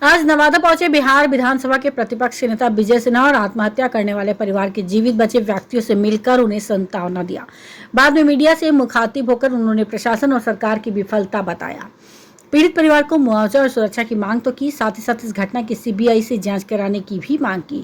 आज नवादा पहुंचे बिहार विधानसभा के प्रतिपक्ष के नेता विजय सिन्हा और आत्महत्या करने वाले परिवार के जीवित बचे व्यक्तियों से मिलकर उन्हें सांत्वना दिया। बाद में मीडिया से मुखातिब होकर उन्होंने प्रशासन और सरकार की विफलता बताया। पीड़ित परिवार को मुआवजा और सुरक्षा की मांग तो की, साथ ही साथ इस घटना की सीबीआई से जांच कराने की भी मांग की।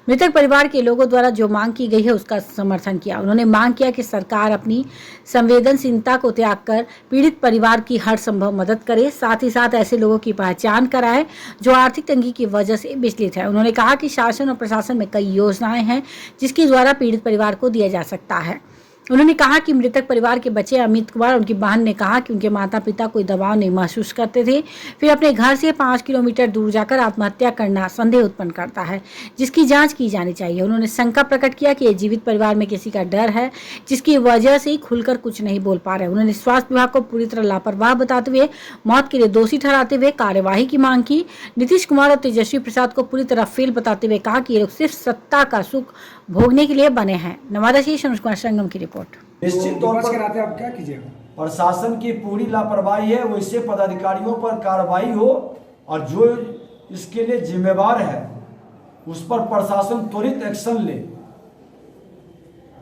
मृतक परिवार के लोगों द्वारा जो मांग की गई है उसका समर्थन किया। उन्होंने मांग किया कि सरकार अपनी संवेदनशीलता को त्याग कर पीड़ित परिवार की हर संभव मदद करे, साथ ही साथ ऐसे लोगों की पहचान कराए जो आर्थिक तंगी की वजह से विचलित है। उन्होंने कहा कि शासन और प्रशासन में कई योजनाएं हैं जिसके द्वारा पीड़ित परिवार को दिया जा सकता है। उन्होंने कहा कि मृतक परिवार के बच्चे अमित कुमार, उनकी बहन ने कहा कि उनके माता पिता कोई दबाव नहीं महसूस करते थे, फिर अपने घर से 5 किलोमीटर दूर जाकर आत्महत्या करना संदेह उत्पन्न करता है, जिसकी जांच की जानी चाहिए। उन्होंने शंका प्रकट किया कि ये जीवित परिवार में किसी का डर है जिसकी वजह से खुलकर कुछ नहीं बोल पा रहे। उन्होंने स्वास्थ्य विभाग को पूरी तरह लापरवाह बताते हुए मौत के लिए दोषी ठहराते हुए कार्यवाही की मांग की। नीतीश कुमार और तेजस्वी प्रसाद को पूरी तरह फेल बताते हुए कहा कि ये लोग सिर्फ सत्ता का सुख भोगने के लिए बने हैं। नवादा से अनुज कुमार संगम की रिपोर्ट। निश्चित तौर पर आप क्या कीजिएगा, प्रशासन की पूरी लापरवाही है, वैसे पदाधिकारियों पर कार्रवाई हो और जो इसके लिए जिम्मेवार है उस पर प्रशासन त्वरित एक्शन ले,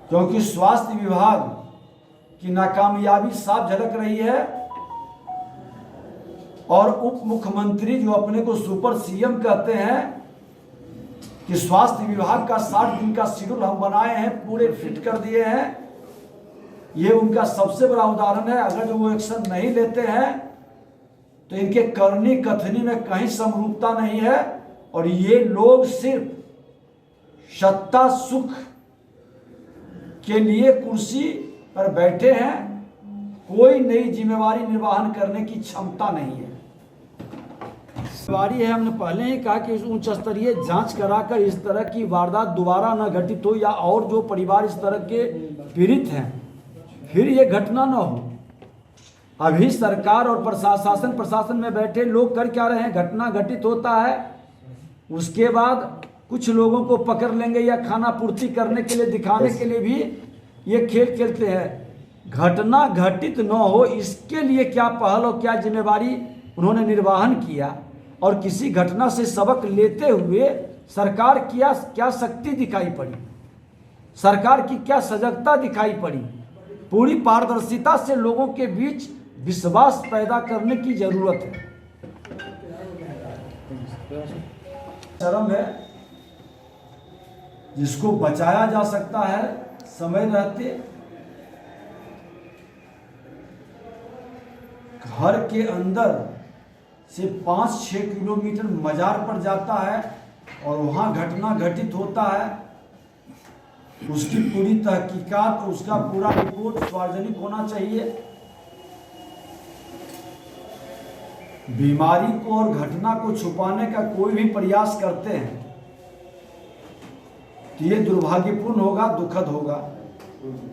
क्योंकि स्वास्थ्य विभाग की नाकामयाबी साफ झलक रही है और उप मुख्यमंत्री जो अपने को सुपर सीएम कहते हैं कि स्वास्थ्य विभाग का 60 दिन का शेड्यूल हम बनाए हैं, पूरे फिट कर दिए हैं, ये उनका सबसे बड़ा उदाहरण है। अगर जो वो एक्शन नहीं लेते हैं तो इनके करनी कथनी में कहीं समरूपता नहीं है और ये लोग सिर्फ सत्ता सुख के लिए कुर्सी पर बैठे हैं, कोई नई जिम्मेवारी निर्वहन करने की क्षमता नहीं है। जिम्मेवारी है, हमने पहले ही कहा कि उच्च स्तरीय जांच कराकर इस तरह की वारदात दोबारा न घटित हो, या और जो परिवार इस तरह के पीड़ित हैं फिर ये घटना न हो। अभी सरकार और प्रशासन में बैठे लोग कर क्या रहे हैं, घटना घटित होता है उसके बाद कुछ लोगों को पकड़ लेंगे या खाना पूर्ति करने के लिए, दिखाने के लिए भी ये खेल खेलते हैं। घटना घटित न हो इसके लिए क्या पहल और क्या जिम्मेवारी उन्होंने निर्वहन किया और किसी घटना से सबक लेते हुए सरकार क्या शक्ति दिखाई पड़ी, सरकार की क्या सजगता दिखाई पड़ी। पूरी पारदर्शिता से लोगों के बीच विश्वास पैदा करने की जरूरत है। शर्म है, जिसको बचाया जा सकता है समय रहते घर के अंदर से 5-6 किलोमीटर मजार पर जाता है और वहां घटना घटित होता है, उसकी पूरी तहकीकात और उसका पूरा रिपोर्ट सार्वजनिक होना चाहिए। बीमारी को और घटना को छुपाने का कोई भी प्रयास करते हैं तो ये दुर्भाग्यपूर्ण होगा, दुखद होगा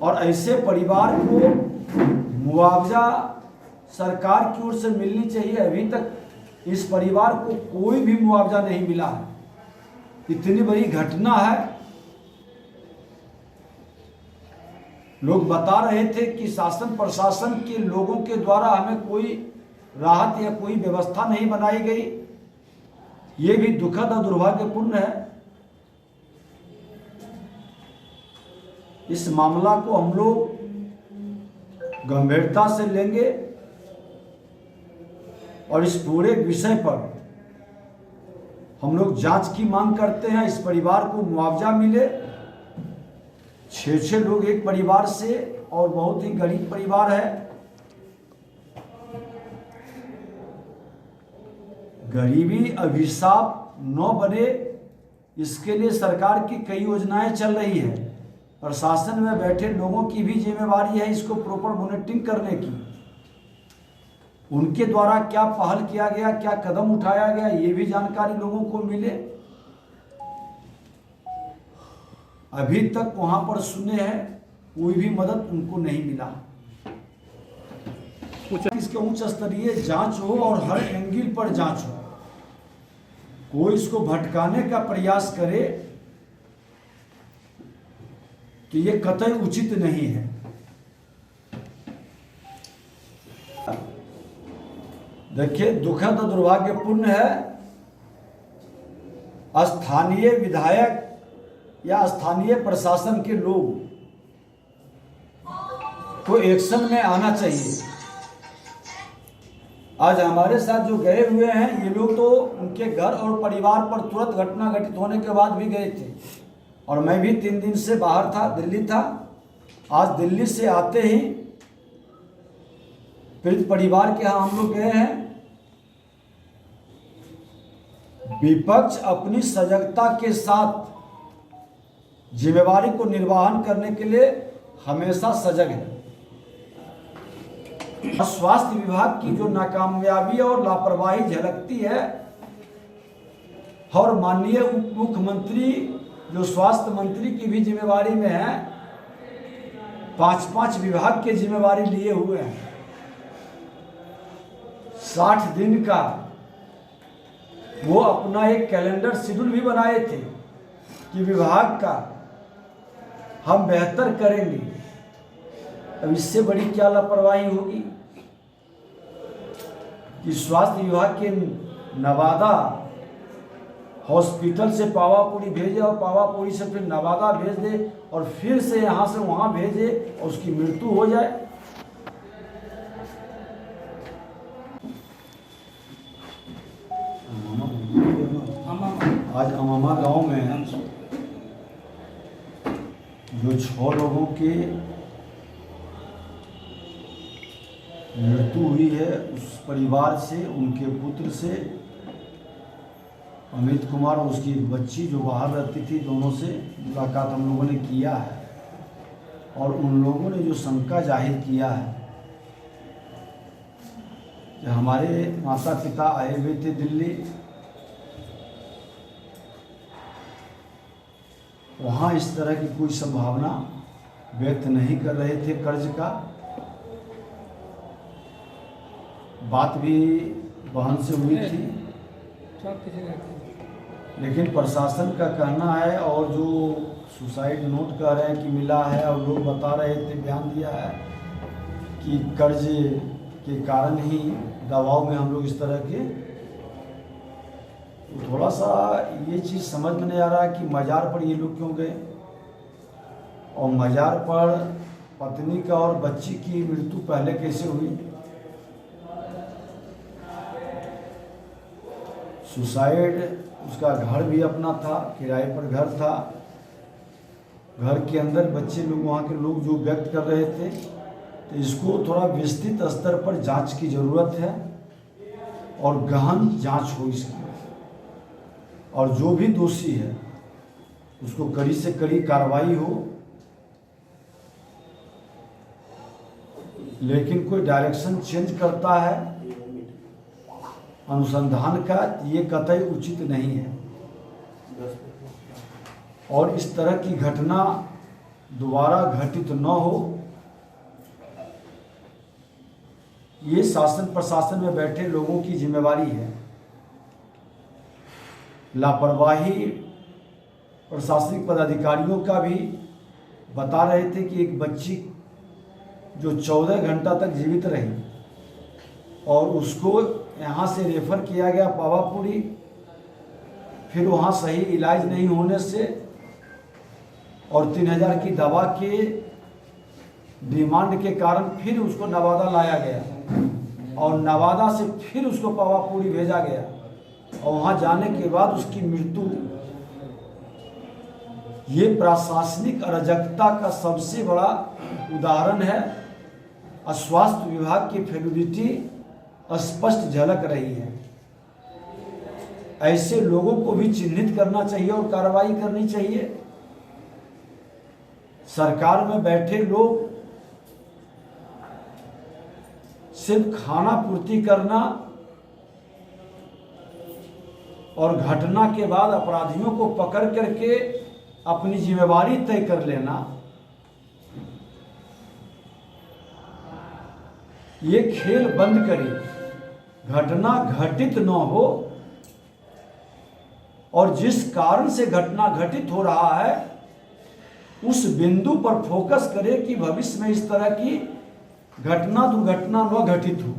और ऐसे परिवार को मुआवजा सरकार की ओर से मिलनी चाहिए। अभी तक इस परिवार को कोई भी मुआवजा नहीं मिला है। इतनी बड़ी घटना है, लोग बता रहे थे कि शासन प्रशासन के लोगों के द्वारा हमें कोई राहत या कोई व्यवस्था नहीं बनाई गई। ये भी दुखद और दुर्भाग्यपूर्ण है। इस मामला को हम लोग गंभीरता से लेंगे और इस पूरे विषय पर हम लोग जांच की मांग करते हैं। इस परिवार को मुआवजा मिले। 6 लोग एक परिवार से और बहुत ही गरीब परिवार है। गरीबी अभिशाप न बने इसके लिए सरकार की कई योजनाएं चल रही है। प्रशासन में बैठे लोगों की भी जिम्मेवारी है इसको प्रॉपर मॉनिटरिंग करने की। उनके द्वारा क्या पहल किया गया, क्या कदम उठाया गया, ये भी जानकारी लोगों को मिले। अभी तक वहां पर सुने हैं कोई भी मदद उनको नहीं मिला। इसके उच्च स्तरीय जांच हो और हर एंगल पर जांच हो। कोई इसको भटकाने का प्रयास करे तो ये कतई उचित नहीं है। देखिए, दुखद और दुर्भाग्यपूर्ण है स्थानीय विधायक या स्थानीय प्रशासन के लोग को एक्शन में आना चाहिए। आज हमारे साथ जो गए हुए हैं ये लोग तो उनके घर और परिवार पर तुरंत घटना घटित होने के बाद भी गए थे, और मैं भी 3 दिन से बाहर था, दिल्ली था। आज दिल्ली से आते ही पीड़ित परिवार के यहाँ हम लोग गए हैं। विपक्ष अपनी सजगता के साथ जिम्मेवारी को निर्वहन करने के लिए हमेशा सजग है। स्वास्थ्य विभाग की जो नाकामयाबी और लापरवाही झलकती है, और माननीय उप मुख्यमंत्री जो स्वास्थ्य मंत्री की भी जिम्मेवारी में है, 5-5 विभाग के जिम्मेवारी लिए हुए हैं। 60 दिन का वो अपना एक कैलेंडर शेड्यूल भी बनाए थे कि विभाग का हम बेहतर करेंगे। अब इससे बड़ी क्या लापरवाही होगी कि स्वास्थ्य विभाग के नवादा हॉस्पिटल से पावापुरी भेजे और पावापुरी से फिर नवादा भेज दे और फिर से यहाँ से वहाँ भेजे और उसकी मृत्यु हो जाए। आज अमामा गांव में जो 6 लोगों के मृत्यु हुई है, उस परिवार से, उनके पुत्र से, अमित कुमार और उसकी एक बच्ची जो बाहर रहती थी, दोनों से मुलाकात हम लोगों ने किया है। और उन लोगों ने जो शंका जाहिर किया है कि हमारे माता पिता आए हुए थे दिल्ली, वहाँ इस तरह की कोई संभावना व्यक्त नहीं कर रहे थे कर्ज का। बात भी बहन से हुई थी, लेकिन प्रशासन का कहना है और जो सुसाइड नोट कह रहे हैं कि मिला है, और लोग बता रहे थे, बयान दिया है कि कर्ज के कारण ही दबाव में हम लोग इस तरह के। तो थोड़ा सा ये चीज़ समझ में नहीं आ रहा है कि मज़ार पर ये लोग क्यों गए, और मज़ार पर पत्नी का और बच्ची की मृत्यु पहले कैसे हुई। सुसाइड, उसका घर भी अपना था, किराए पर घर था, घर के अंदर बच्चे लोग, वहाँ के लोग जो व्यक्त कर रहे थे, तो इसको थोड़ा विस्तृत स्तर पर जांच की ज़रूरत है और गहन जांच हो इसकी, और जो भी दोषी है उसको कड़ी से कड़ी कार्रवाई हो। लेकिन कोई डायरेक्शन चेंज करता है अनुसंधान का, ये कतई उचित नहीं है। और इस तरह की घटना दोबारा घटित न हो, ये शासन प्रशासन में बैठे लोगों की जिम्मेवारी है। लापरवाही प्रशासनिक पदाधिकारियों का भी बता रहे थे कि एक बच्ची जो 14 घंटा तक जीवित रही और उसको यहाँ से रेफर किया गया पावापुरी, फिर वहाँ सही इलाज नहीं होने से और 3000 की दवा के डिमांड के कारण फिर उसको नवादा लाया गया और नवादा से फिर उसको पावापुरी भेजा गया और वहाँ जाने के बाद उसकी मृत्यु। ये प्रशासनिक अराजकता का सबसे बड़ा उदाहरण है। स्वास्थ्य विभाग की फेलिडिटी स्पष्ट झलक रही है। ऐसे लोगों को भी चिन्हित करना चाहिए और कार्रवाई करनी चाहिए। सरकार में बैठे लोग सिर्फ खाना पूर्ति करना और घटना के बाद अपराधियों को पकड़ करके अपनी जिम्मेवारी तय कर लेना, ये खेल बंद करिए। घटना घटित न हो और जिस कारण से घटना घटित हो रहा है उस बिंदु पर फोकस करें कि भविष्य में इस तरह की घटना दुर्घटना न घटित हो।